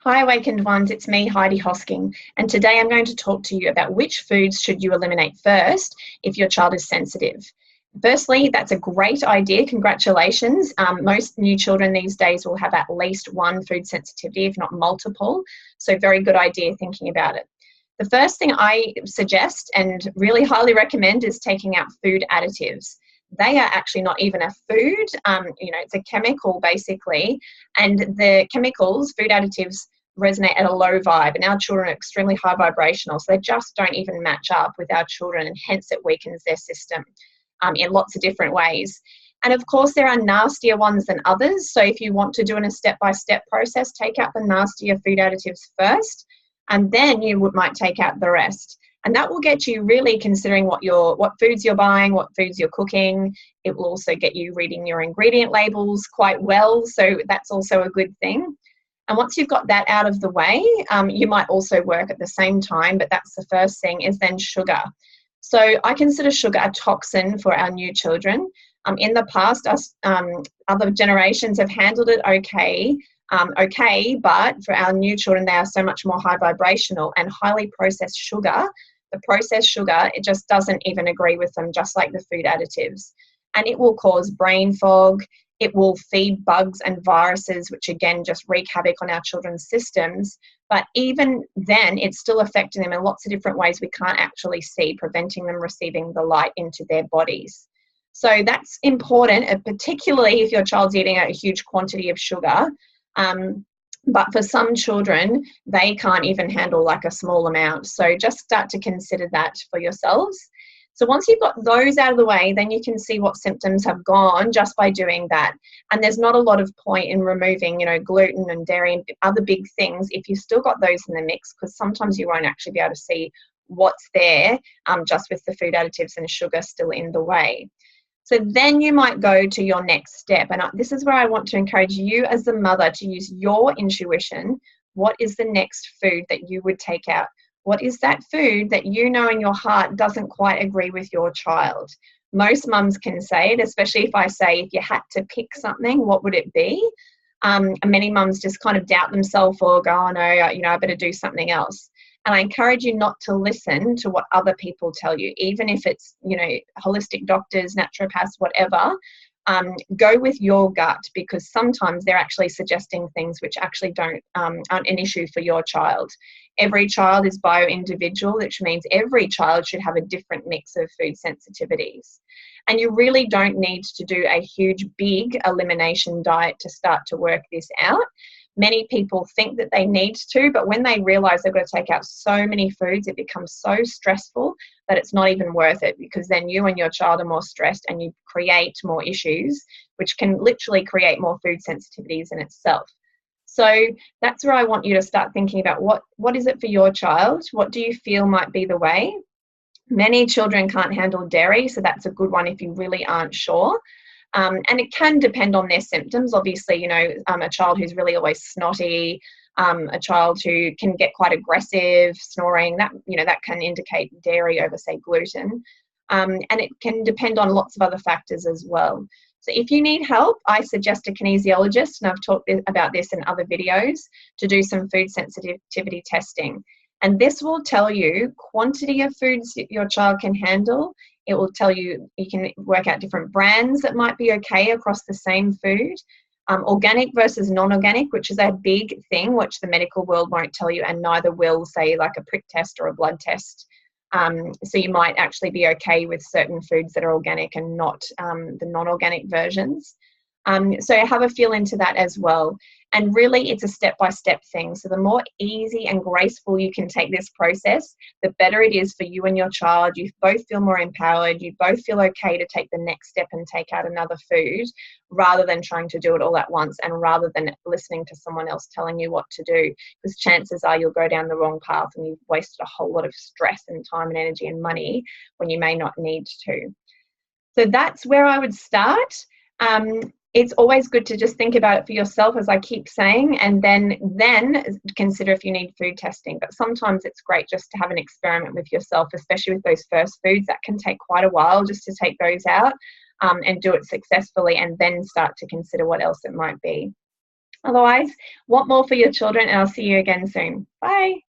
Hi Awakened Ones, it's me Heidi Hosking, and today I'm going to talk to you about which foods should you eliminate first if your child is sensitive. Firstly, that's a great idea, congratulations. Most new children these days will have at least one food sensitivity, if not multiple, so very good idea thinking about it. The first thing I suggest and really highly recommend is taking out food additives. They are actually not even a food, it's a chemical basically, and the chemicals, food additives, resonate at a low vibe, and our children are extremely high vibrational, so they just don't even match up with our children, and hence it weakens their system in lots of different ways. And of course, there are nastier ones than others, so if you want to do in a step-by-step process, take out the nastier food additives first, and then you might take out the rest. And that will get you really considering what foods you're buying, what foods you're cooking. It will also get you reading your ingredient labels quite well, so that's also a good thing. And once you've got that out of the way, you might also work at the same time, but that's the first thing, is then sugar. So I consider sugar a toxin for our new children. In the past, other generations have handled it okay, but for our new children, they are so much more high vibrational, and highly processed sugar, the processed sugar, it just doesn't even agree with them, just like the food additives. And it will cause brain fog. It will feed bugs and viruses, which again just wreak havoc on our children's systems. But even then, it's still affecting them in lots of different ways we can't actually see, preventing them receiving the light into their bodies. So that's important, particularly if your child's eating a huge quantity of sugar. But for some children, they can't even handle like a small amount. So just start to consider that for yourselves. So once you've got those out of the way, then you can see what symptoms have gone just by doing that. And there's not a lot of point in removing, gluten and dairy and other big things if you've still got those in the mix, because sometimes you won't actually be able to see what's there just with the food additives and sugar still in the way. So then you might go to your next step. And this is where I want to encourage you as the mother to use your intuition. What is the next food that you would take out? What is that food that you know in your heart doesn't quite agree with your child? Most mums can say it, especially if I say, if you had to pick something, what would it be? And many mums just kind of doubt themselves or go, oh no, I better do something else. And I encourage you not to listen to what other people tell you, even if it's, holistic doctors, naturopaths, whatever. Go with your gut, because sometimes they're actually suggesting things which actually aren't an issue for your child. Every child is bio-individual, which means every child should have a different mix of food sensitivities. And you really don't need to do a huge, big elimination diet to start to work this out. Many people think that they need to, but when they realize they've got to take out so many foods, it becomes so stressful that it's not even worth it, because then you and your child are more stressed and you create more issues, which can literally create more food sensitivities in itself. So that's where I want you to start thinking about what is it for your child? What do you feel might be the way? Many children can't handle dairy, so that's a good one if you really aren't sure. And it can depend on their symptoms. Obviously, a child who's really always snotty, a child who can get quite aggressive, snoring, that can indicate dairy over, say, gluten. And it can depend on lots of other factors as well. So if you need help, I suggest a kinesiologist, and I've talked about this in other videos, to do some food sensitivity testing. And this will tell you quantity of foods your child can handle. It will tell you, you can work out different brands that might be okay across the same food. Organic versus non-organic, which is a big thing, which the medical world won't tell you, and neither will, say, like a prick test or a blood test. So you might actually be okay with certain foods that are organic and not the non-organic versions. So have a feel into that as well. And really, it's a step-by-step thing. So the more easy and graceful you can take this process, the better it is for you and your child. You both feel more empowered. You both feel okay to take the next step and take out another food, rather than trying to do it all at once, and rather than listening to someone else telling you what to do, because chances are you'll go down the wrong path and you've wasted a whole lot of stress and time and energy and money when you may not need to. So that's where I would start. It's always good to just think about it for yourself, as I keep saying, and then consider if you need food testing. But sometimes it's great just to have an experiment with yourself, especially with those first foods. That can take quite a while just to take those out and do it successfully, and then start to consider what else it might be. Otherwise, want more for your children, and I'll see you again soon. Bye.